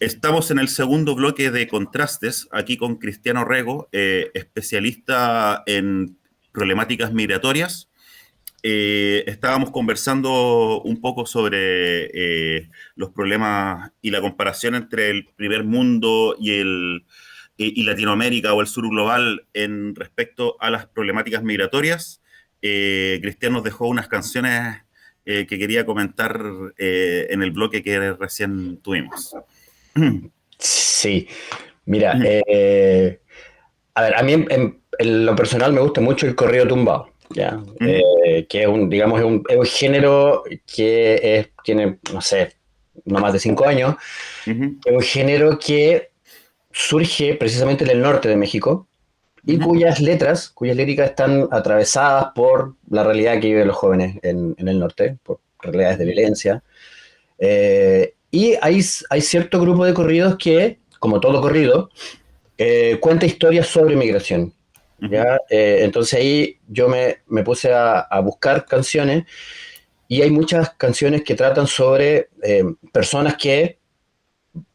Estamos en el segundo bloque de Contrastes, aquí con Cristiano Rego, especialista en problemáticas migratorias. Estábamos conversando un poco sobre los problemas y la comparación entre el primer mundo y Latinoamérica o el sur global en respecto a las problemáticas migratorias. Cristian nos dejó unas canciones que quería comentar en el bloque que recién tuvimos. Sí, mira, a ver, a mí en lo personal me gusta mucho el corrido tumbado, ¿ya? Que es digamos, es un género que tiene, no sé, no más de 5 años, es un género que surge precisamente en el norte de México y cuyas líricas están atravesadas por la realidad que viven los jóvenes en el norte, por realidades de violencia. Y hay cierto grupo de corridos que, como todo corrido, cuenta historias sobre migración. ¿Ya? Entonces ahí yo me puse a buscar canciones y hay muchas canciones que tratan sobre personas que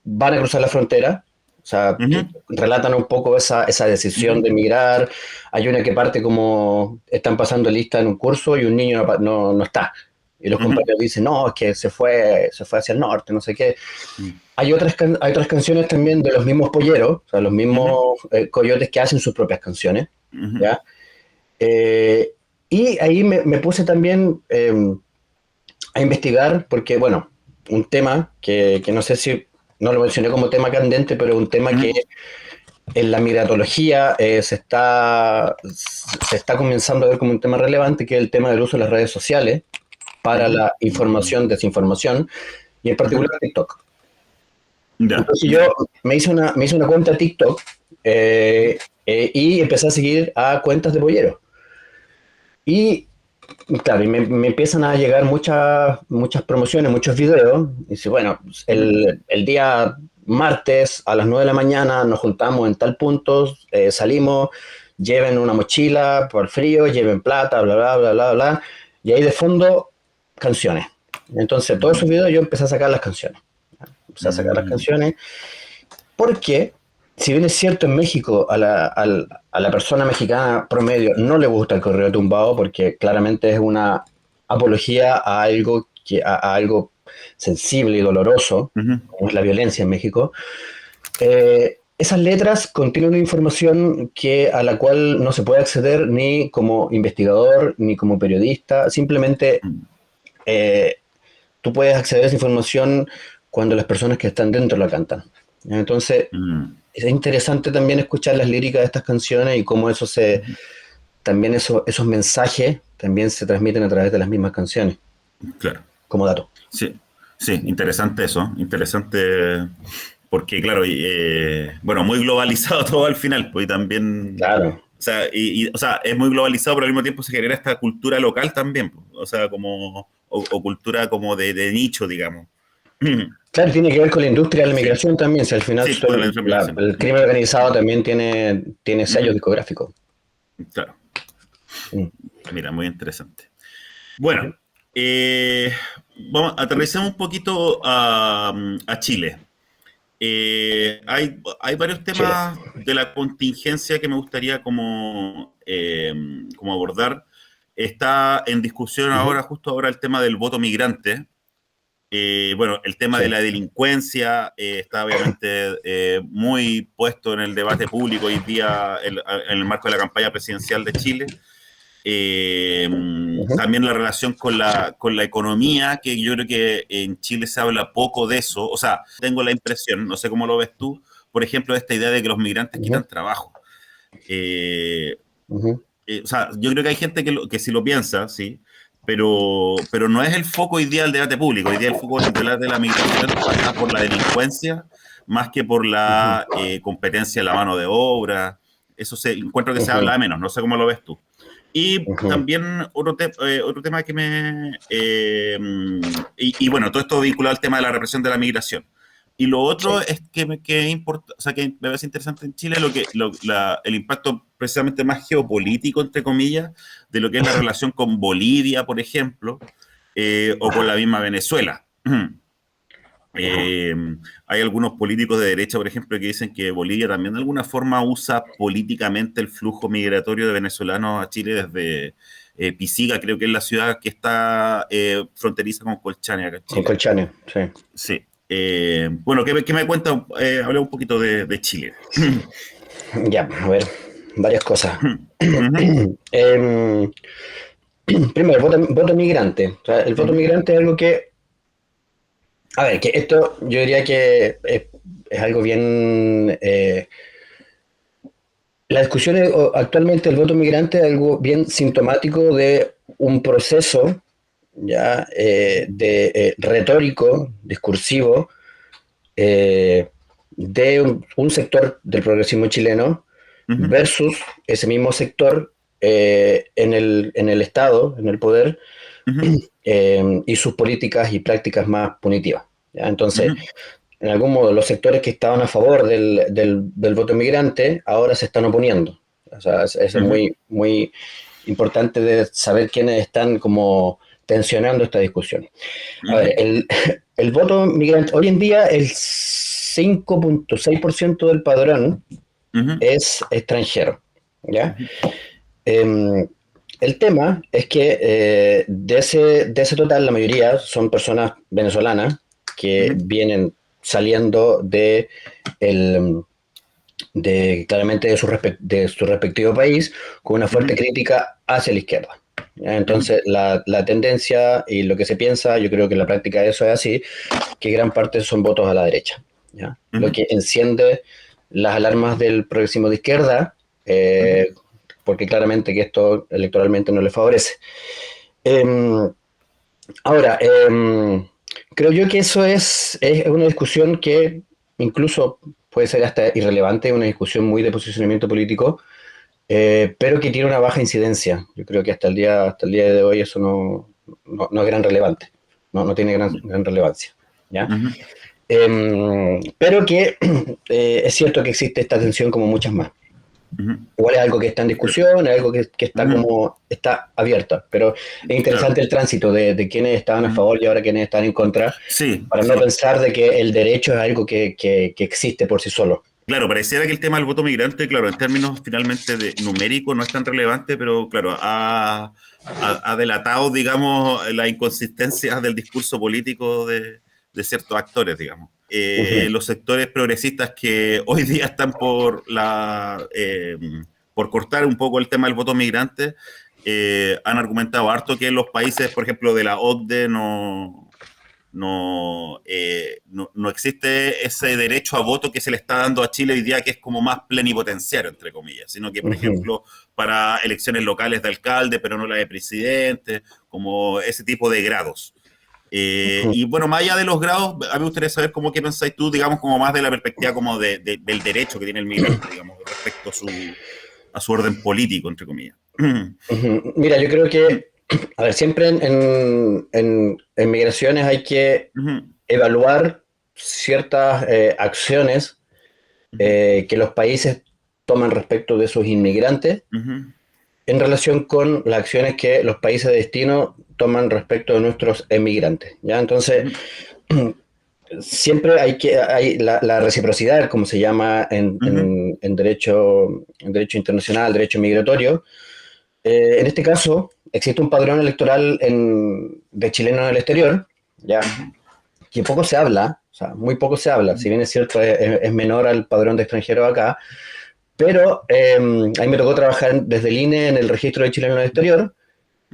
van a cruzar la frontera, o sea, que relatan un poco esa decisión de emigrar. Hay una que parte como están pasando lista en un curso y un niño no está. Y los compañeros dicen, no, es que se fue hacia el norte, no sé qué. Hay otras canciones también de los mismos polleros, o sea, los mismos coyotes que hacen sus propias canciones, ¿ya? Eh, y ahí me puse también a investigar, porque, bueno, un tema que no sé si no lo mencioné como tema candente, pero un tema que en la migratología se está comenzando a ver como un tema relevante, que es el tema del uso de las redes sociales para la información, desinformación, y en particular TikTok. Ya, Entonces yo ya. me hice una cuenta TikTok y empecé a seguir a cuentas de polleros. Y claro, y me empiezan a llegar muchas promociones, muchos videos. Y dice, bueno, pues, el día martes a las 9 de la mañana nos juntamos en tal punto, salimos, lleven una mochila por frío, lleven plata, bla, bla, bla, bla, bla. Y ahí de fondo, canciones. Entonces, todos esos videos yo empecé a sacar las canciones. Empecé a sacar las canciones porque, si bien es cierto, en México a la persona mexicana promedio no le gusta el correo tumbado porque claramente es una apología a algo sensible y doloroso, como es la violencia en México. Esas letras contienen una información a la cual no se puede acceder ni como investigador ni como periodista. Simplemente eh, tú puedes acceder a esa información cuando las personas que están dentro la cantan. Entonces, es interesante también escuchar las líricas de estas canciones y cómo también esos mensajes también se transmiten a través de las mismas canciones, Claro. como dato. Sí, sí, interesante eso, interesante porque, claro, bueno, muy globalizado todo al final, pues y también, Claro. o sea, o sea, es muy globalizado, pero al mismo tiempo se genera esta cultura local también, pues, o sea, como, o cultura como de nicho, digamos. Claro, tiene que ver con la industria de la Sí, migración también, si al final sí, con la información. el crimen organizado también tiene sellos discográficos. Claro, Mm. mira, muy interesante. Bueno, eh, aterrizamos un poquito a Chile. Hay varios Chile. temas de la contingencia que me gustaría como abordar. Está en discusión Ujú. ahora, justo ahora, el tema del voto migrante. Bueno, el tema de Sí. la delincuencia está obviamente muy puesto en el debate público hoy día en el marco de la campaña presidencial de Chile. Eh, Ujú. También la relación con la economía, que yo creo que en Chile se habla poco de eso. O sea, tengo la impresión, no sé cómo lo ves tú, por ejemplo, esta idea de que los migrantes Ujú. quitan trabajo. Eh, Ujú. o sea, yo creo que hay gente que sí lo piensa, sí, pero no es el foco hoy día del debate público. Hoy día el foco del debate de la migración pasa por la delincuencia más que por Ujú. la competencia en la mano de obra. Eso encuentro que se Ujú. habla de menos, no sé cómo lo ves tú. Y Ujú. también otro tema que y bueno, todo esto vinculado al tema de la represión de la migración. Y lo otro Sí. es o sea, que me parece interesante en Chile el impacto precisamente más geopolítico, entre comillas, de lo que es la relación con Bolivia, por ejemplo, o con la misma Venezuela. Ajá. Hay algunos políticos de derecha, por ejemplo, que dicen que Bolivia también de alguna forma usa políticamente el flujo migratorio de venezolanos a Chile desde Pisiga, creo que es la ciudad que está fronteriza con Colchane acá en Con Chile. Colchane, sí. Sí. Bueno, ¿qué me cuenta? Hablé un poquito de Chile. Ya, a ver, varias cosas. Ujú, Em, Primero, voto migrante. O sea, el voto ujú, migrante es algo que, a ver, que esto yo diría que es algo bien... la discusión actualmente del voto migrante es algo bien sintomático de un proceso ya de retórico, discursivo, eh, de un sector del progresismo chileno ujú, versus ese mismo sector en el Estado, en el poder, ujú, y sus políticas y prácticas más punitivas. ¿Ya? Entonces, ujú, en algún modo, los sectores que estaban a favor del voto migrante ahora se están oponiendo. O sea, eso es ujú, muy, muy importante de saber quiénes están como tensionando esta discusión. A ver, ujú, el voto migrante, hoy en día el 5,6% del padrón ujú, es extranjero, ¿ya? ujú, Eh, el tema es que de ese total la mayoría son personas venezolanas que ujú, vienen saliendo el, claramente de su respectivo país con una fuerte ujú, crítica hacia la izquierda. ¿Ya? ujú, Entonces, la tendencia y lo que se piensa, yo creo que en la práctica eso es así, que gran parte son votos a la derecha. ¿Ya? Lo ujú, que enciende las alarmas del progresismo de izquierda, ujú, porque claramente que esto electoralmente no le favorece. Eh, Ahora, creo yo que eso es una discusión que incluso puede ser hasta irrelevante, una discusión muy de posicionamiento político, pero que tiene una baja incidencia. Yo creo que hasta el día de hoy eso no es gran relevante, no tiene gran relevancia. ¿Ya? ujú, Pero que es cierto que existe esta tensión como muchas más. ujú. Igual es algo que está en discusión, es algo que está Ujú, como, está abierta, pero es claro. interesante el tránsito de quienes estaban a Ujú. favor y ahora quienes están en contra, Sí, para no sí. pensar de que el derecho es algo que existe por sí solo. Claro, pareciera que el tema del voto migrante, claro, en términos finalmente de numérico no es tan relevante, pero claro, ha delatado, digamos, las inconsistencias del discurso político de ciertos actores, digamos. Ujú, Los sectores progresistas que hoy día están por cortar un poco el tema del voto migrante, han argumentado harto que los países, por ejemplo, de la OCDE no existe ese derecho a voto que se le está dando a Chile hoy día, que es como más plenipotenciario, entre comillas, sino que, por ujú, ejemplo, para elecciones locales de alcalde, pero no la de presidente, como ese tipo de grados. ujú. Y bueno, más allá de los grados, a mí me gustaría saber cómo qué pensáis tú, digamos, como más de la perspectiva como del derecho que tiene el migrante, digamos, respecto a su orden político, entre comillas. Ujú. Mira, yo creo que, a ver, siempre en migraciones hay que evaluar ciertas acciones que los países toman respecto de sus inmigrantes en relación con las acciones que los países de destino toman respecto de nuestros emigrantes. ¿Ya? Entonces, siempre hay la reciprocidad, como se llama en derecho internacional, derecho migratorio. En este caso, existe un padrón electoral de chilenos en el exterior, ya que poco se habla, o sea, muy poco se habla, si bien es cierto, es menor al padrón de extranjeros acá, pero a mí me tocó trabajar desde el INE en el registro de chilenos en el exterior,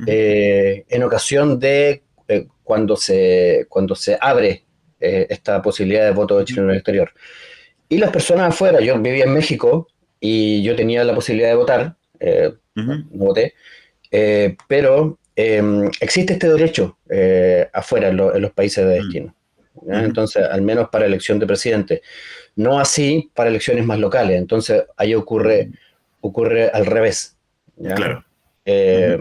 en ocasión de cuando se abre esta posibilidad de voto de chileno en el exterior. Y las personas afuera, yo vivía en México y yo tenía la posibilidad de votar, no voté, pero existe este derecho afuera en los países de destino. ¿Ya? Entonces, al menos para elección de presidente. No así para elecciones más locales. Entonces, ahí ocurre al revés. ¿Ya? Claro. Eh,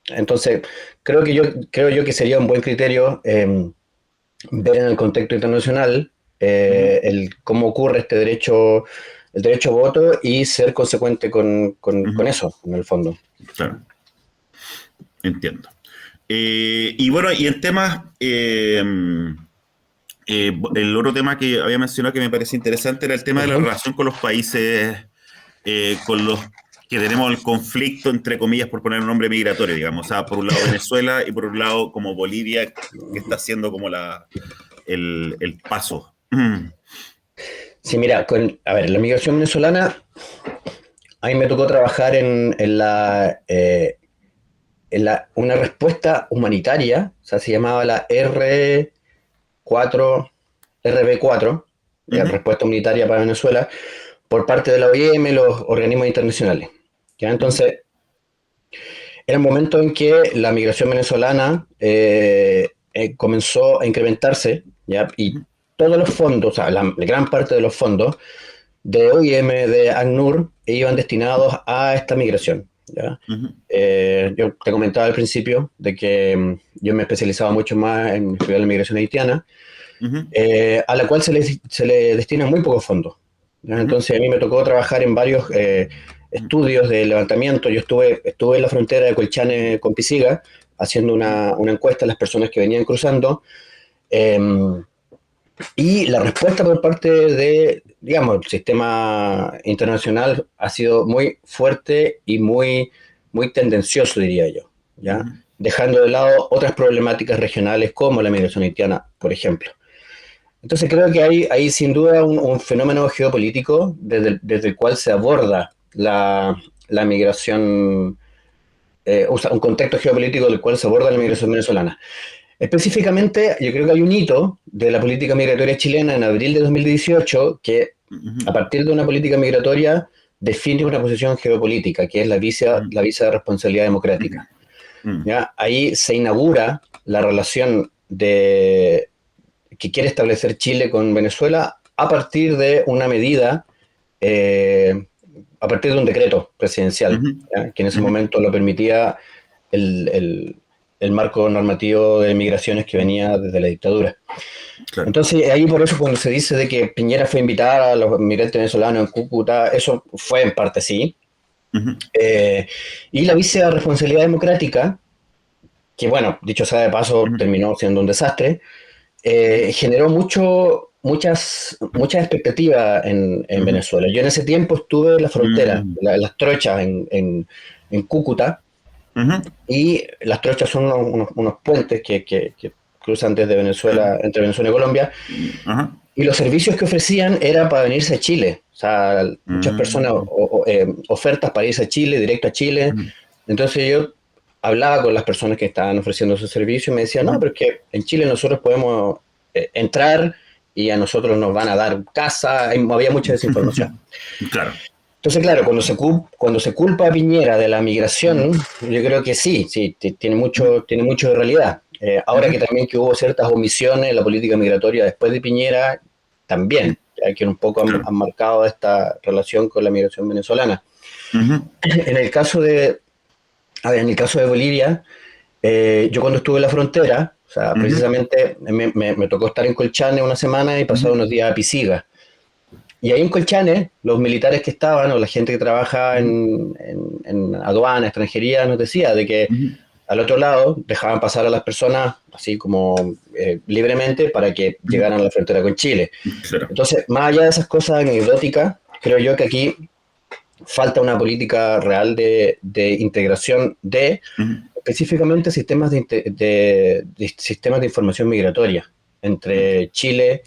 entonces, creo yo que sería un buen criterio ver en el contexto internacional cómo ocurre el derecho a voto y ser consecuente con eso, en el fondo. Claro, entiendo. Y bueno, y en temas El otro tema que había mencionado que me parece interesante era el tema de la Ujú. relación con los países con los que tenemos el conflicto, entre comillas, por poner un nombre migratorio, digamos. O sea, por un lado Venezuela y por un lado como Bolivia, que está haciendo como el paso. Sí, mira, a ver, la migración venezolana, a mí me tocó trabajar una respuesta humanitaria, o sea, se llamaba la R4, RB4, ya, Ujú, respuesta humanitaria para Venezuela, por parte de la OIM y los organismos internacionales. ¿Ya? ujú, Entonces, era un momento en que la migración venezolana comenzó a incrementarse, ¿ya? Y ujú, todos los fondos, o sea, la gran parte de los fondos de OIM, de ACNUR, iban destinados a esta migración. ¿Ya? ujú, Yo te comentaba al principio de que yo me especializaba mucho más en estudiar la migración haitiana, ujú, a la cual se le destinan muy pocos fondos. ¿Ya? ujú, Entonces a mí me tocó trabajar en varios estudios de levantamiento. Yo estuve en la frontera de Colchane con Pisiga haciendo ujú, una encuesta a las personas que venían cruzando. eh, y la respuesta por parte de, digamos, el sistema internacional ha sido muy fuerte y muy tendencioso, diría yo, ¿ya? ujú. Dejando de lado otras problemáticas regionales como la migración haitiana, por ejemplo. Entonces creo que hay sin duda un fenómeno geopolítico desde el cual se aborda la migración, un contexto geopolítico del cual se aborda la Ujú, migración venezolana. Específicamente, yo creo que hay un hito de la política migratoria chilena en abril de 2018 que, ujú, a partir de una política migratoria, define una posición geopolítica, que es ujú, la visa de responsabilidad ujú, democrática. ujú, ¿Ya? Ahí se inaugura la relación que quiere establecer Chile con Venezuela a partir de una medida, eh, a partir de un decreto presidencial, ujú, ¿ya? Que en ese ujú. momento lo permitía el, el, el marco normativo de migraciones que venía desde la dictadura. Claro. Entonces, ahí por eso cuando se dice de que Piñera fue a invitar a los migrantes venezolanos en Cúcuta, eso fue en parte sí. Ujú, Eh, y la visa de responsabilidad democrática, que bueno, dicho sea de paso, ujú, terminó siendo un desastre, ujú, generó muchas expectativas en ujú, Venezuela. Yo en ese tiempo estuve en la frontera, ujú, las trochas en Cúcuta, ujú. y las trochas son unos puentes que cruzan desde Claro. Venezuela, entre Venezuela y Colombia, Ajá. y los servicios que ofrecían era para venirse a Chile. O sea, muchas personas, Mm, ofertas para irse a Chile, directo a Chile. ujú, Entonces yo hablaba con las personas que estaban ofreciendo ese servicio y me decían, no, ujú. pero es que en Chile nosotros podemos entrar y a nosotros nos van a dar casa. Había mucha desinformación. Claro. Entonces, claro, cuando se culpa a Piñera de la Ujú, migración, yo creo que sí, sí, ujú, tiene mucho de realidad. Ahora ujú, que también que hubo ciertas omisiones en la política migratoria después de Piñera, también, ya que un poco claro. han marcado esta relación con la migración venezolana. Ujú, En el caso de, a ver, en el caso de Bolivia, yo cuando estuve en la frontera, o sea, ujú, precisamente me tocó estar en Colchane una semana y pasar ujú, unos días a Pisiga. Y ahí en Colchane, los militares que estaban, o la gente que trabaja ujú, en aduana, extranjería, nos decía de que ujú. al otro lado dejaban pasar a las personas así como libremente para que Ujú. llegaran a la frontera con Chile. Claro. Entonces, más allá de esas cosas anecdóticas, creo yo que aquí falta una política real de integración de Ujú, específicamente sistemas de sistemas de información migratoria entre Chile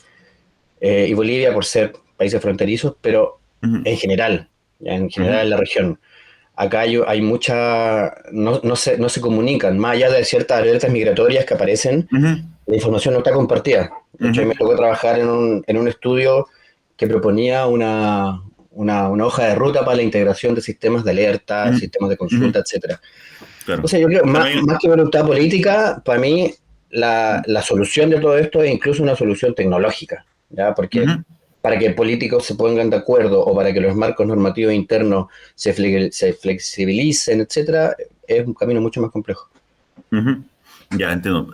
y Bolivia por ser países fronterizos, pero ujú, en general, ya en ujú, general en la región. Acá hay mucha, no se comunican, más allá de ciertas alertas migratorias que aparecen, ujú, la información no está compartida. De hecho, a mí me ujú, tocó trabajar en un estudio que proponía una hoja de ruta para la integración de sistemas de alerta, ujú, sistemas de ujú. consulta, etcétera. Claro. Entonces, yo creo, También, más que voluntad política, para mí la solución de todo esto es incluso una solución tecnológica, ¿ya? Porque ujú, para que políticos se pongan de acuerdo o para que los marcos normativos internos se flexibilicen, etcétera, es un camino mucho más complejo. ujú. Ya entiendo.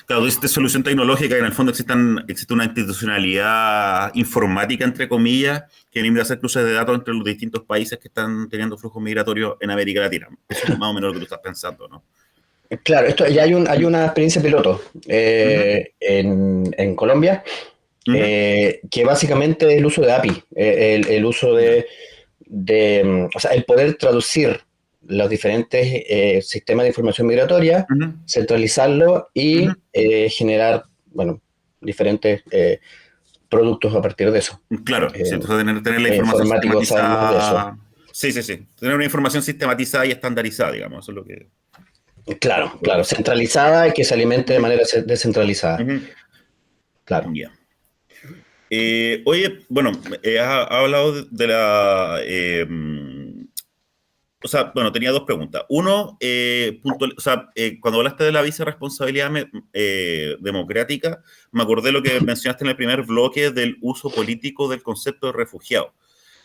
Claro, esta solución tecnológica, en el fondo existe una institucionalidad informática, entre comillas, que permite hacer cruces de datos entre los distintos países que están teniendo flujos migratorios en América Latina. Eso es más o menos lo que tú estás pensando, ¿no? Claro, esto ya hay una experiencia piloto Ujú, en Colombia, ujú, que básicamente es el uso de API, el uso ya, o sea, el poder traducir los diferentes sistemas de información migratoria, ujú, centralizarlo ujú. y generar, bueno, diferentes productos a partir de eso. Claro, sí, Eh, entonces tener la los información informáticos saben más de eso. sistematizada. Sí, sí, sí. Tener una información sistematizada y estandarizada, digamos. Eso es Claro, lo que claro, se. centralizada y que se alimente de Ujú, manera descentralizada. ujú. Claro. Ya. Oye, bueno, has hablado de o sea, bueno, tenía dos preguntas. Uno, o sea, cuando hablaste de la vicerresponsabilidad democrática, me acordé lo que mencionaste en el primer bloque del uso político del concepto de refugiado.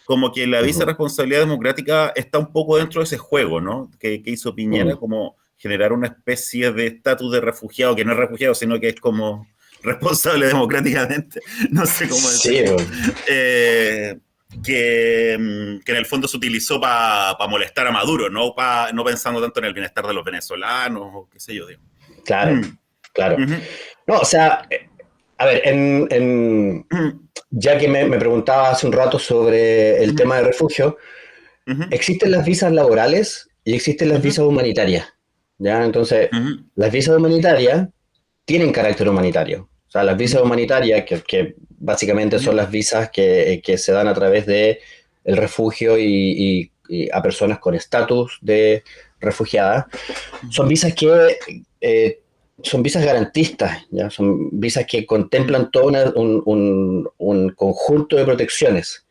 Como que la Ujú, vicerresponsabilidad democrática está un poco dentro de ese juego, ¿no? Que hizo Piñera, ujú. como generar una especie de estatus de refugiado, que no es refugiado, sino que es como responsable democráticamente, no sé cómo Sí, decirlo, eh, que en el fondo se utilizó para molestar a Maduro, no pensando tanto en el bienestar de los venezolanos, o qué sé yo, digo. claro, Mm, claro. ujú, No, o sea, a ver, ujú, ya que me preguntaba hace un rato sobre el tema de refugio, ujú, existen las visas laborales y existen las ujú, visas humanitarias. ¿Ya? Entonces, ujú, las visas humanitarias tienen carácter humanitario. O sea, las visas ujú, humanitarias, que básicamente ujú, son las visas que se dan a través de el refugio y a personas con estatus de refugiadas, son visas que son visas garantistas, ¿ya? Son visas que ujú, contemplan todo un conjunto de protecciones.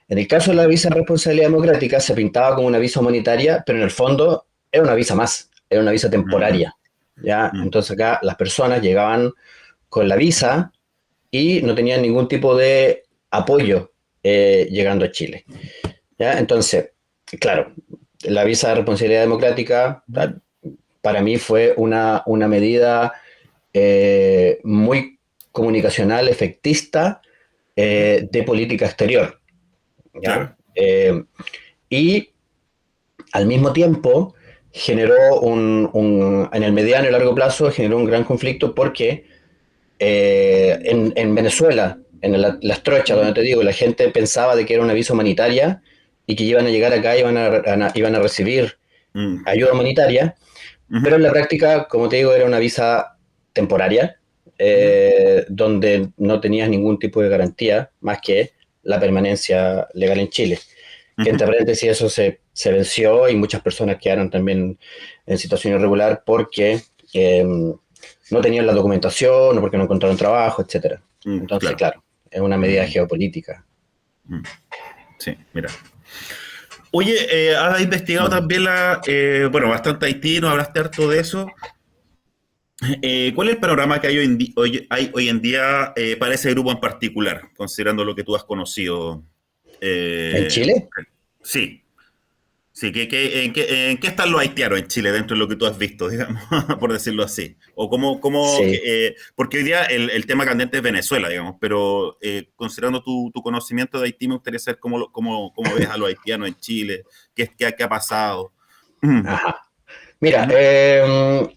En el caso de la visa de responsabilidad democrática se pintaba como una visa humanitaria, pero en el fondo era una visa más, era una visa ujú, temporaria. ¿Ya? ujú. Entonces acá las personas llegaban con la visa y no tenían ningún tipo de apoyo llegando a Chile. ¿Ya? Entonces, claro, la visa de responsabilidad democrática para mí fue una medida muy comunicacional, efectista Ujú. de política exterior. ¿Ya? Claro. Y al mismo tiempo generó en el mediano y largo plazo generó un gran conflicto porque en Venezuela, en las trochas, donde Ujú. te digo, la gente pensaba de que era una visa humanitaria y que iban a llegar acá y iban a recibir Mm. ayuda humanitaria, Ujú. pero en la práctica, como te digo, era una visa temporaria, Ujú. donde no tenías ningún tipo de garantía más que la permanencia legal en Chile. Que Ujú. entre paréntesis eso se venció y muchas personas quedaron también en situación irregular porque no tenían la documentación o porque no encontraron trabajo, etcétera. Entonces, Claro. claro, es una medida Mm. geopolítica. Mm. Sí, mira. Oye, ¿has investigado también bueno, bastante Haití, nos hablaste harto de eso? ¿Cuál es el panorama que hay hoy en día para ese grupo en particular, considerando lo que tú has conocido? ¿En Eh, Chile? sí, sí, en qué están los haitianos en Chile dentro de lo que tú has visto, digamos, por decirlo así? O Sí. porque hoy día el tema candente es Venezuela, digamos, pero considerando tu conocimiento de Haití, me gustaría saber cómo ves a los haitianos en Chile, qué ha pasado. Ajá. Mira, Ujú,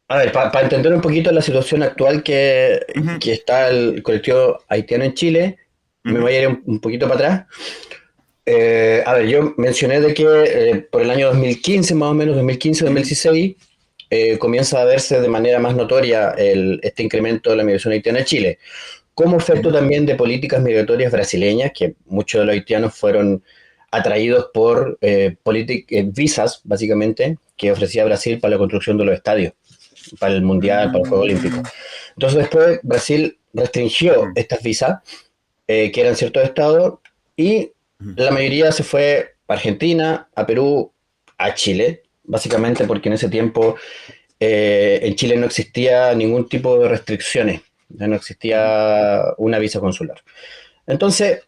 a ver, para entender un poquito la situación actual ujú, que está el colectivo haitiano en Chile, me ujú, voy a ir un poquito para atrás. A ver, yo mencioné de que por el año 2015, más o menos, 2015-2016, comienza a verse de manera más notoria este incremento de la migración haitiana a Chile, como efecto ujú, también de políticas migratorias brasileñas, que muchos de los haitianos fueron atraídos por visas, básicamente, que ofrecía Brasil para la construcción de los estadios, para el Mundial, para el Juego Olímpico. ujú, Entonces después Brasil restringió ujú, estas visas que eran ciertos estados, y ujú. la mayoría se fue a Argentina, a Perú, a Chile, básicamente porque en ese tiempo en Chile no existía ningún tipo de restricciones, ya no Ujú, existía una visa consular. Entonces,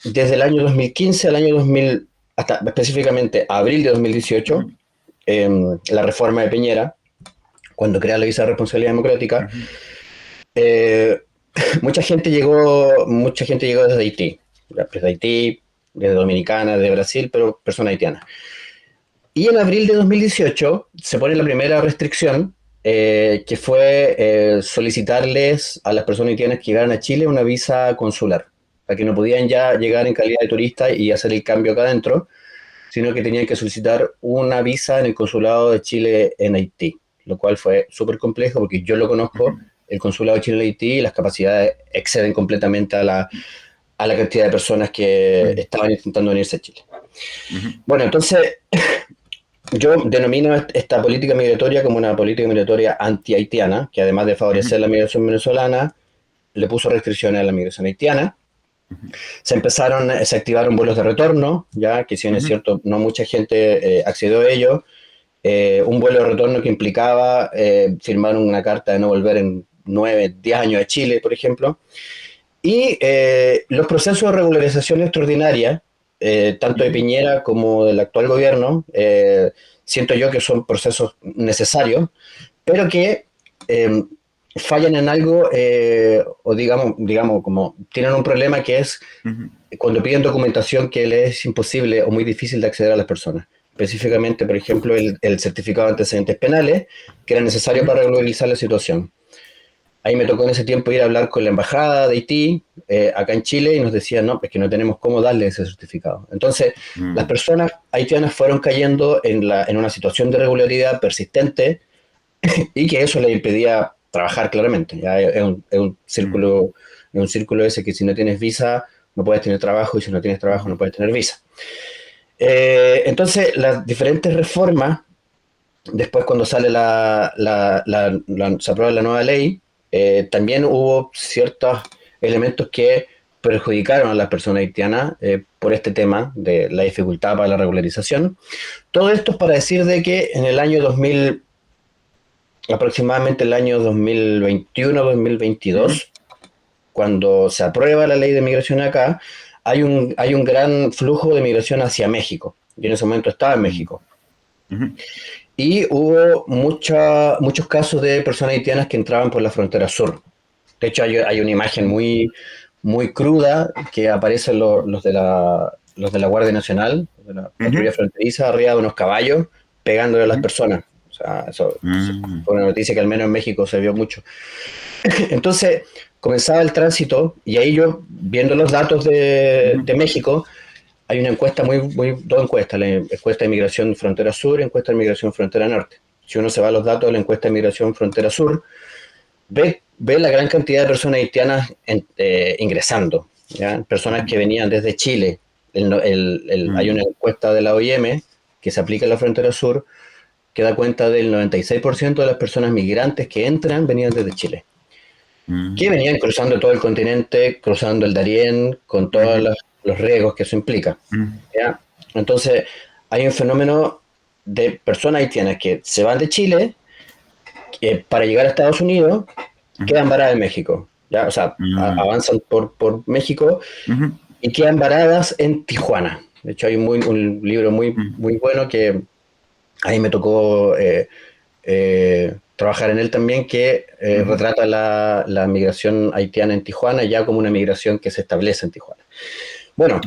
desde el año 2015 al año 2000, hasta específicamente abril de 2018, ujú, la reforma de Piñera, cuando crea la visa de responsabilidad democrática, ujú, eh, mucha gente llegó desde Haití, desde Haití, desde Dominicana, desde Brasil, pero personas haitianas. Y en abril de 2018 se pone la primera restricción, que fue solicitarles a las personas haitianas que llegaran a Chile una visa consular, para que no podían ya llegar en calidad de turista y hacer el cambio acá adentro, sino que tenían que solicitar una visa en el consulado de Chile en Haití, lo cual fue súper complejo porque yo lo conozco, el consulado de Chile en Haití, y las capacidades exceden completamente a la cantidad de personas que estaban intentando venirse a Chile. Bueno, entonces yo denomino esta política migratoria como una política migratoria anti-haitiana, que además de favorecer la migración venezolana, le puso restricciones a la migración haitiana. Se activaron vuelos de retorno, ya que si bien es cierto, no mucha gente accedió a ello. Un vuelo de retorno que implicaba firmar una carta de no volver en 9, 10 años a Chile, por ejemplo. Y los procesos de regularización extraordinaria, tanto de Piñera como del actual gobierno, siento yo que son procesos necesarios, pero que fallan en algo, o digamos, como tienen un problema que es cuando piden documentación que les es imposible o muy difícil de acceder a las personas. Específicamente, por ejemplo, el certificado de antecedentes penales, que era necesario para regularizar la situación. Ahí me tocó en ese tiempo ir a hablar con la embajada de Haití, acá en Chile, y nos decían, no, es que no tenemos cómo darle ese certificado. Entonces, las personas haitianas fueron cayendo en una situación de irregularidad persistente y que eso les impedía trabajar claramente. ¿Ya? Es un círculo ese que si no tienes visa no puedes tener trabajo, y si no tienes trabajo no puedes tener visa. Entonces, las diferentes reformas, después cuando sale se aprueba la nueva ley, también hubo ciertos elementos que perjudicaron a las personas haitianas por este tema de la dificultad para la regularización. Todo esto es para decir de que en el año 2000, aproximadamente el año 2021-2022, cuando se aprueba la ley de migración acá, hay un gran flujo de migración hacia México. Yo en ese momento estaba en México. Y hubo muchos casos de personas haitianas que entraban por la frontera sur. De hecho, hay una imagen muy, muy cruda que aparecen los de la Guardia Nacional, de la patrulla fronteriza, arriba de unos caballos, pegándole a las personas. O sea, eso fue una noticia que al menos en México se vio mucho. Entonces, comenzaba el tránsito, y ahí yo, viendo los datos de México, hay una encuesta dos encuestas, la encuesta de migración frontera sur y la encuesta de migración frontera norte. Si uno se va a los datos de la encuesta de migración frontera sur, ve la gran cantidad de personas haitianas ingresando, ¿ya? Personas que venían desde Chile. Hay una encuesta de la OIM que se aplica en la frontera sur que da cuenta del 96% de las personas migrantes que entran venían desde Chile, que venían cruzando todo el continente, cruzando el Darién, con todos los riesgos que eso implica. ¿Ya? Entonces, hay un fenómeno de personas haitianas que se van de Chile para llegar a Estados Unidos, quedan varadas en México. ¿Ya? O sea, avanzan por México y quedan varadas en Tijuana. De hecho, hay un libro muy bueno que ahí me tocó trabajar en él también, que retrata la migración haitiana en Tijuana ya como una migración que se establece en Tijuana. Bueno,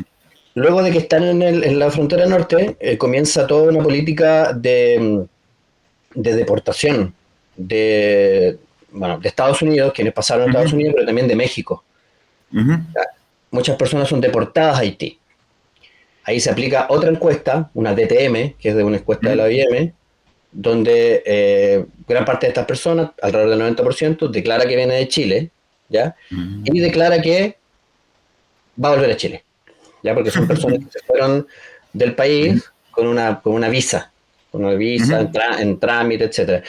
luego de que están en la frontera norte, comienza toda una política de deportación de Estados Unidos, quienes pasaron a Estados Unidos, pero también de México. Muchas personas son deportadas a Haití. Ahí se aplica otra encuesta, una DTM, que es de una encuesta de la OIM, donde gran parte de estas personas, alrededor del 90%, declara que viene de Chile, ¿ya? Y declara que va a volver a Chile, ¿ya? Porque son personas que se fueron del país con una visa, en trámite, etc.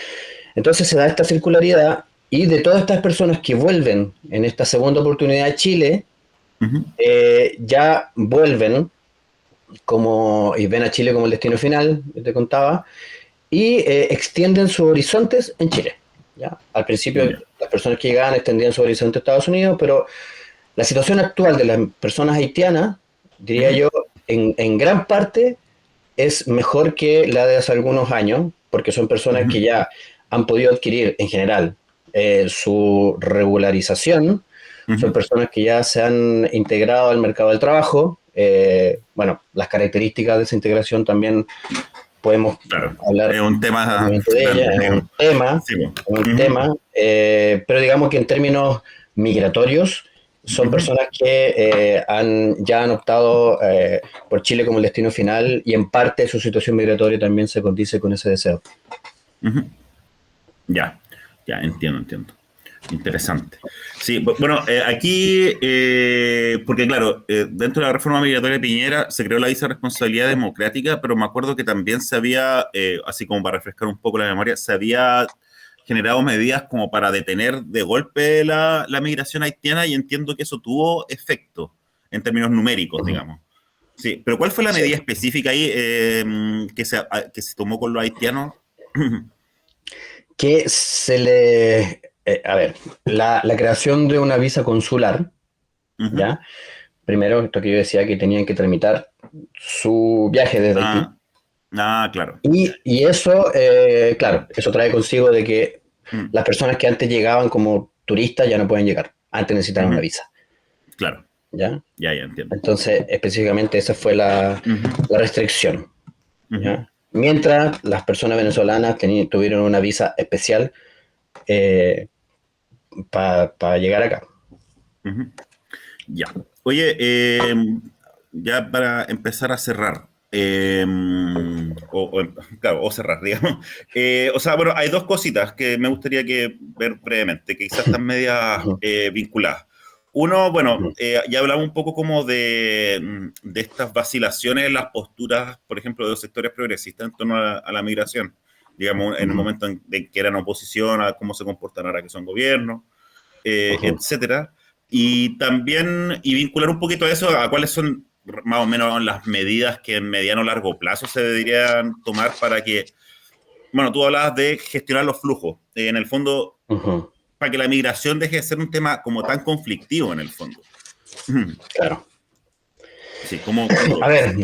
Entonces se da esta circularidad, y de todas estas personas que vuelven en esta segunda oportunidad a Chile, ya vuelven y ven a Chile como el destino final, te contaba, y extienden sus horizontes en Chile. ¿Ya? Al principio las personas que llegaban extendían su horizonte a Estados Unidos, pero la situación actual de las personas haitianas, diría yo, en gran parte es mejor que la de hace algunos años, porque son personas que ya han podido adquirir en general su regularización, son personas que ya se han integrado al mercado del trabajo. Las características de esa integración también podemos Claro, hablar es un tema de ella, grande, digamos. Sí, pero digamos que en términos migratorios son personas que ya han optado por Chile como el destino final y en parte su situación migratoria también se condice con ese deseo. ya, ya, entiendo. Interesante. Sí, bueno, aquí, porque claro, dentro de la reforma migratoria de Piñera se creó la visa de responsabilidad democrática, pero me acuerdo que también se había, así como para refrescar un poco la memoria, se había generado medidas como para detener de golpe la migración haitiana y entiendo que eso tuvo efecto en términos numéricos, digamos. Sí, pero ¿cuál fue la Sí. medida específica ahí que se tomó con los haitianos? Que se le... a ver, la creación de una visa consular, Ujú. ¿ya? Primero, esto que yo decía que tenían que tramitar su viaje desde Haití. Ah, claro. Ya. Y eso, claro, eso trae consigo de que Mm, las personas que antes llegaban como turistas ya no pueden llegar. Antes necesitaban una ujú. visa, Claro, ¿ya? ya entiendo. Entonces, específicamente esa fue Ujú, la restricción, ujú, ¿ya? Mientras las personas venezolanas tuvieron una visa especial eh, para llegar acá. ujú. Ya. Oye, ya para empezar a cerrar, claro, o cerrar, digamos. O sea, bueno, hay dos cositas que me gustaría que ver brevemente, que quizás están medias Ujú, vinculadas. Uno, bueno, ujú, ya hablamos un poco como de estas vacilaciones en las posturas, por ejemplo, de los sectores progresistas en torno a la migración, digamos, en el ujú, momento en que eran oposición, a cómo se comportan ahora que son gobierno, ujú. etcétera. Y también, y vincular un poquito a eso, a cuáles son más o menos las medidas que en mediano o largo plazo se deberían tomar para que, bueno, tú hablabas de gestionar los flujos, en el fondo, Ujú, para que la migración deje de ser un tema como tan conflictivo en el fondo. claro. Sí, ¿cómo lo A ves? ver,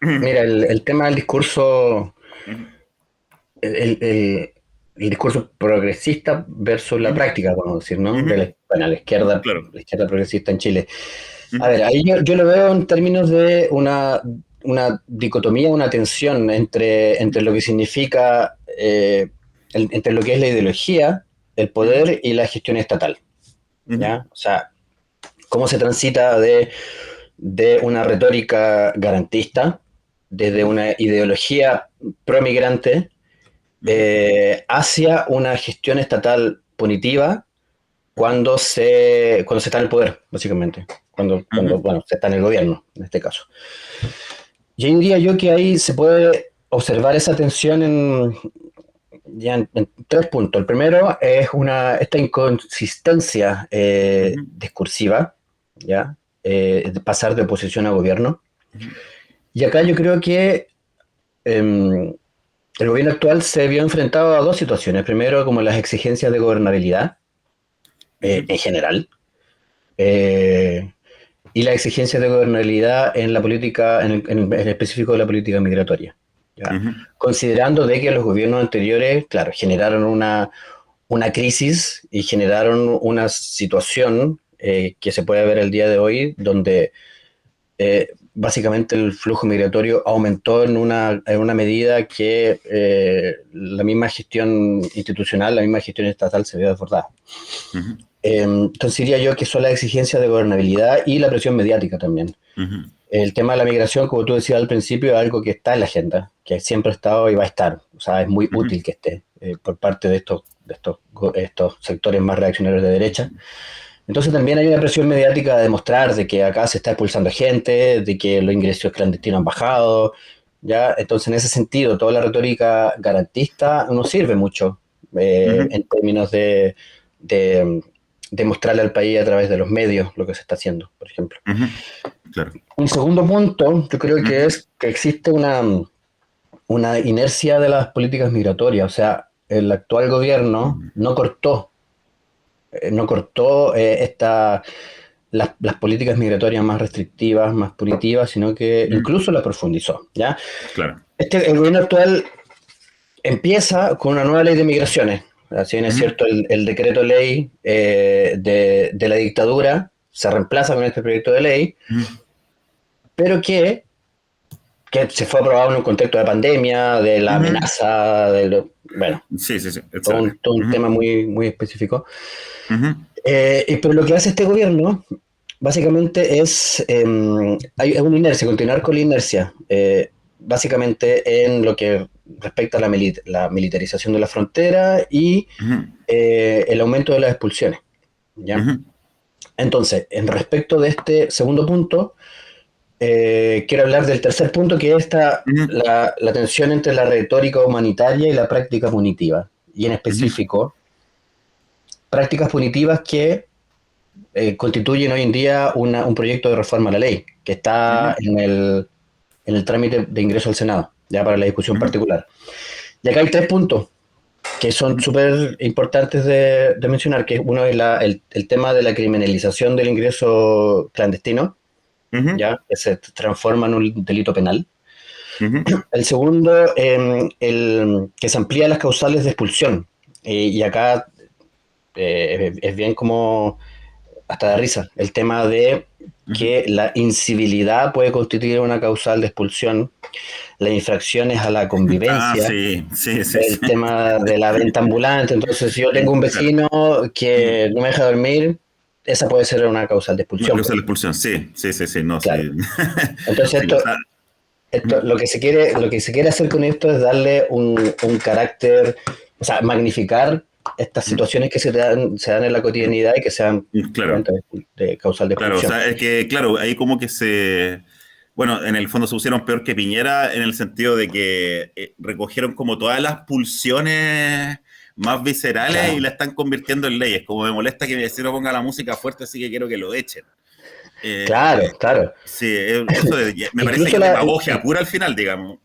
mira, el tema del discurso, el, el- el- el discurso progresista versus la práctica, vamos a decir, ¿no? Bueno, Claro. la izquierda progresista en Chile. A Ujú, ver, ahí yo lo veo en términos de una dicotomía, una tensión entre lo que significa, entre lo que es la ideología, el ujú, poder y la gestión estatal, ujú, ¿ya? O sea, cómo se transita de una retórica garantista, desde ujú, una ideología promigrante, ujú, hacia una gestión estatal punitiva cuando se está en el poder, básicamente. ujú, Bueno, se está en el gobierno, en este caso. Yo diría yo que ahí se puede observar esa tensión en tres puntos. El primero es esta inconsistencia ujú, discursiva, ¿ya? De pasar de oposición a gobierno. ujú, Y acá yo creo que eh, el gobierno actual se vio enfrentado a dos situaciones. Primero, como las exigencias de gobernabilidad ujú, en general, eh, y las exigencias de gobernabilidad en la política, en específico de la política migratoria. ¿Ya? ujú, Considerando de que los gobiernos anteriores, claro, generaron una crisis y generaron una situación que se puede ver el día de hoy, donde básicamente el flujo migratorio aumentó en una medida que la misma gestión institucional, la misma gestión estatal se vio desbordada. ujú, Entonces diría yo que son las exigencias de gobernabilidad y la presión mediática también. ujú, El tema de la migración, como tú decías al principio, es algo que está en la agenda, que siempre ha estado y va a estar. O sea, es muy ujú, útil que esté por parte de estos sectores más reaccionarios de derecha. Entonces también hay una presión mediática de demostrar de que acá se está expulsando gente, de que los ingresos clandestinos han bajado, ¿ya? Entonces en ese sentido toda la retórica garantista no sirve mucho ujú, en términos de, de mostrarle al país a través de los medios lo que se está haciendo, por ejemplo. ujú. Claro. Un segundo punto, yo creo que Ujú, es que existe una inercia de las políticas migratorias, o sea, el actual gobierno no cortó las políticas migratorias más restrictivas, más punitivas, sino que ujú. incluso las profundizó. ¿Ya? Claro. El gobierno actual empieza con una nueva ley de migraciones. Si bien es Ujú, cierto, el decreto ley de la dictadura se reemplaza con este proyecto de ley, ujú, pero que que se fue aprobado en un contexto de pandemia, de la Ujú. amenaza, bueno, Sí, sí, sí, todo etcétera. todo un Ujú, tema muy, muy específico. ujú, Pero lo que hace este gobierno básicamente es, hay una inercia, continuar con la inercia, básicamente en lo que respecta a la militarización de la frontera y ujú, el aumento de las expulsiones. ¿Ya? ujú, Entonces, en respecto de este segundo punto, quiero hablar del tercer punto, que es ujú, la tensión entre la retórica humanitaria y la práctica punitiva. Y en ujú, específico, prácticas punitivas que constituyen hoy en día un proyecto de reforma a la ley, que está ujú, en el trámite de ingreso al Senado, ya para la discusión ujú, particular. Y acá hay tres puntos que son ujú, súper importantes de mencionar, que uno es el tema de la criminalización del ingreso clandestino, ujú, ya que se transforma en un delito penal. ujú. El segundo, que se amplía las causales de expulsión. Y acá es bien como hasta de risa el tema de Ujú. que la incivilidad puede constituir una causal de expulsión, las infracciones a la Ah, convivencia, sí, sí, sí, sí. el tema de la venta ambulante. Entonces, si yo tengo un Claro. vecino Mm. que no me deja dormir, esa puede ser una causal de Una expulsión, causa por de la ejemplo. expulsión, sí, sí, sí, sí, no, Claro. sí. Entonces, Sí, o sea, esto, ujú, lo que se quiere hacer con esto es darle un carácter, o sea, magnificar estas ujú, situaciones que se dan en la cotidianidad y que sean claro, obviamente de causal de claro, o expulsión. sea, es que, claro, ahí como que bueno, en el fondo se pusieron peor que Piñera en el sentido de que recogieron como todas las pulsiones más viscerales y Claro, la están convirtiendo en leyes. Como me molesta que mi vecino ponga la música fuerte, así que quiero que lo echen. claro, Eh, claro. sí, eso me parece que Incluso es demagogia pura al final, digamos.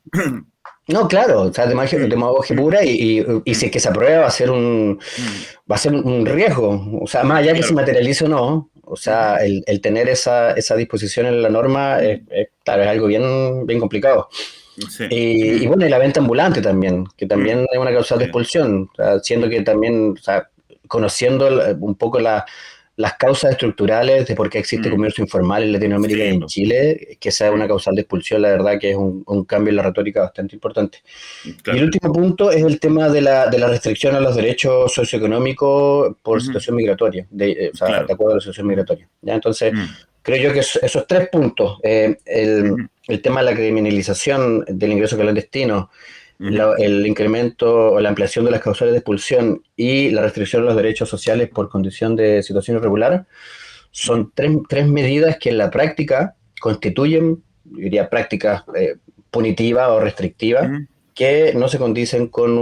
no, claro, o sea, Mm, demagogia mm, pura y si es mm, que se aprueba mm, va a ser un riesgo. O sea, más allá que se claro. materialice o no, o sea, Ujú, el tener esa disposición en la norma mm, claro, es algo bien, bien complicado. sí. Y bueno, y la venta ambulante también, que también Mm, es una causal de sí. expulsión, o sea, siendo Mm, que también, o sea, conociendo un poco las causas estructurales de por qué existe mm, comercio informal en Latinoamérica y sí, en pues, Chile, que sea una mm, causal de expulsión, la verdad que es un cambio en la retórica bastante importante. Y el claro. último punto es el tema de la restricción a los derechos socioeconómicos por Ujú, situación migratoria, o sea, de claro. acuerdo a la situación Mm, migratoria. ¿Ya? Entonces, mm, creo yo que esos tres puntos, ujú, el tema de la criminalización del ingreso clandestino, ujú, el incremento o la ampliación de las causales de expulsión y la restricción de los derechos sociales por condición de situación irregular, ujú, son tres medidas que en la práctica constituyen, diría, prácticas punitivas o restrictivas ujú, que no se condicen con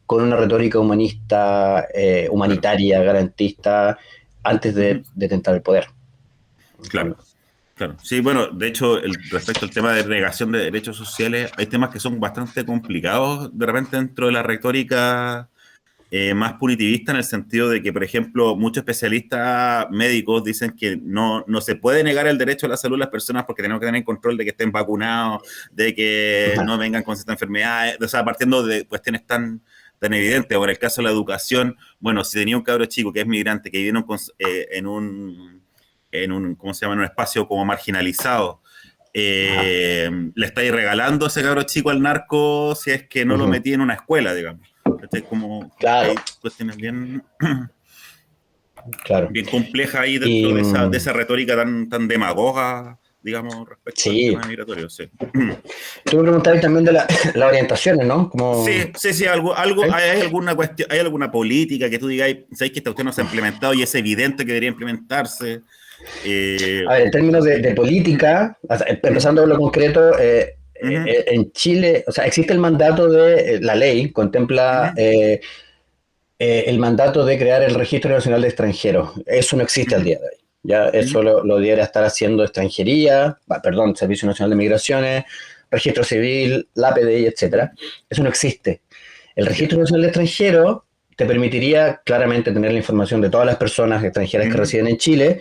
una retórica humanista, claro. humanitaria, garantista, antes Ujú, de tentar el poder, en el claro. fondo. Claro, sí, bueno, de hecho, respecto al tema de negación de derechos sociales, hay temas que son bastante complicados de repente dentro de la retórica más punitivista en el sentido de que, por ejemplo, muchos especialistas médicos dicen que no se puede negar el derecho a la salud a las personas porque tenemos que tener control de que estén vacunados, de que Ajá, no vengan con ciertas enfermedades, o sea, partiendo de cuestiones tan evidentes. O en el caso de la educación, bueno, si tenía un cabro chico que es migrante, que vive ¿cómo se llama? En un espacio como marginalizado, ajá, le estáis regalando ese cabro chico al narco si es que no lo ujú. metí en una escuela, digamos. ¿Cachai? Como que Claro, hay cuestiones claro. bien complejas ahí dentro Y de esa retórica tan demagoga, digamos, respecto al sí, tema migratorio, sí. tú me preguntabas también de las orientaciones, ¿no? Como, Sí, sí, sí, ¿sí? hay alguna cuestión, hay alguna política que tú digas, sabéis que esta cuestión no se ha implementado y es evidente que debería implementarse. A ver, en términos de política, o sea, empezando por lo concreto, en Chile, o sea, existe el mandato de la ley, contempla el mandato de crear el Registro Nacional de Extranjeros. Eso no existe al día de hoy. Ya eso lo debería estar haciendo extranjería, perdón, Servicio Nacional de Migraciones, Registro Civil, la PDI, etcétera. Eso no existe. El Ya. Registro Nacional de Extranjeros te permitiría claramente tener la información de todas las personas extranjeras que Ujú, residen en Chile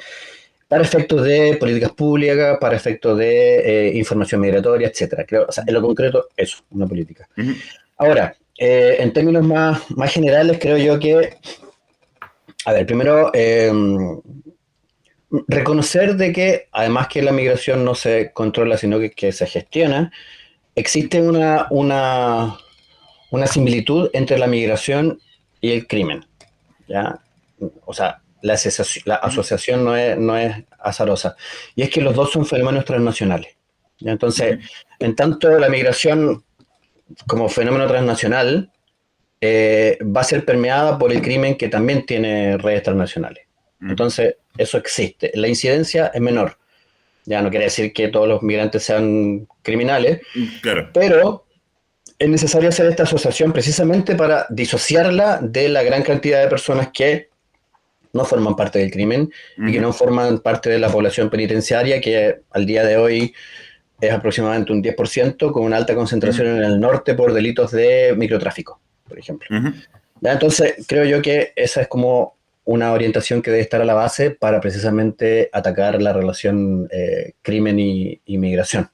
para efectos de políticas públicas, para efectos de información migratoria, etcétera. Creo, o sea, en lo concreto, eso, una política. ujú, Ahora, en términos más generales, creo yo que, a ver, primero, reconocer de que, además que la migración no se controla, sino que se gestiona, existe una similitud entre la migración y el crimen, ¿ya? O sea, la asociación no es azarosa. Y es que los dos son fenómenos transnacionales, ¿ya? Entonces, en tanto la migración como fenómeno transnacional va a ser permeada por el crimen que también tiene redes transnacionales. Entonces, eso existe. La incidencia es menor. Ya no quiere decir que todos los migrantes sean criminales, Claro. pero es necesario hacer esta asociación precisamente para disociarla de la gran cantidad de personas que no forman parte del crimen y que no forman parte de la población penitenciaria, que al día de hoy es aproximadamente un 10%, con una alta concentración en el norte por delitos de microtráfico, por ejemplo. ¿Ya? Entonces, creo yo que esa es como una orientación que debe estar a la base para precisamente atacar la relación crimen y migración.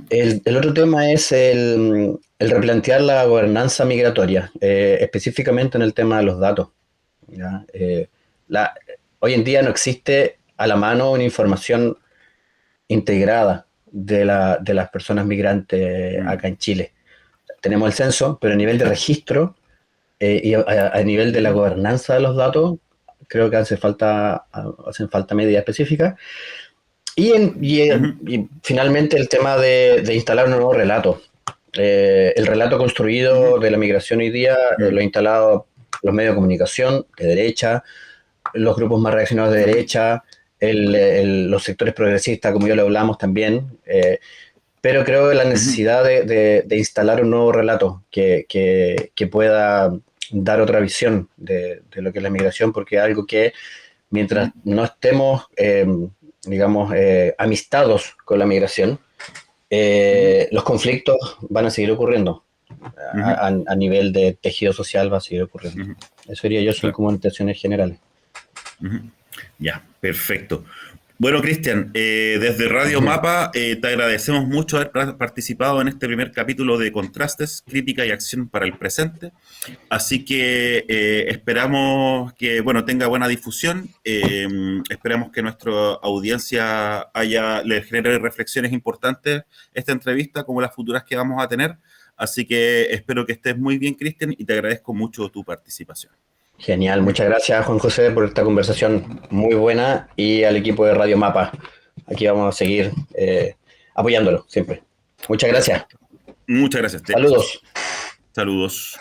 El otro tema es el replantear la gobernanza migratoria, específicamente en el tema de los datos. ¿Ya? Hoy en día no existe a la mano una información integrada de las personas migrantes acá en Chile. Tenemos el censo, pero a nivel de registro y a nivel de la gobernanza de los datos, creo que hacen falta medidas específicas. Y finalmente el tema de instalar un nuevo relato. El relato construido de la migración hoy día lo han instalado los medios de comunicación de derecha, los grupos más reaccionados de derecha, los sectores progresistas, como ya lo hablamos también, pero creo que la necesidad de instalar un nuevo relato que pueda dar otra visión de lo que es la migración, porque es algo que mientras no estemos, digamos, amistados con la migración, los conflictos van a seguir ocurriendo. A nivel de tejido social va a seguir ocurriendo. Eso diría yo, son como intenciones generales. Ya, perfecto. Bueno, Cristian, desde Radio Mapa te agradecemos mucho haber participado en este primer capítulo de Contrastes, Crítica y Acción para el Presente. Así que esperamos que tenga buena difusión. Esperamos que nuestra audiencia le genere reflexiones importantes esta entrevista, como las futuras que vamos a tener. Así que espero que estés muy bien, Cristian, y te agradezco mucho tu participación. Genial, muchas gracias Juan José por esta conversación muy buena y al equipo de Radio Mapa. Aquí vamos a seguir apoyándolo siempre. Muchas gracias. Muchas gracias. Saludos. Saludos.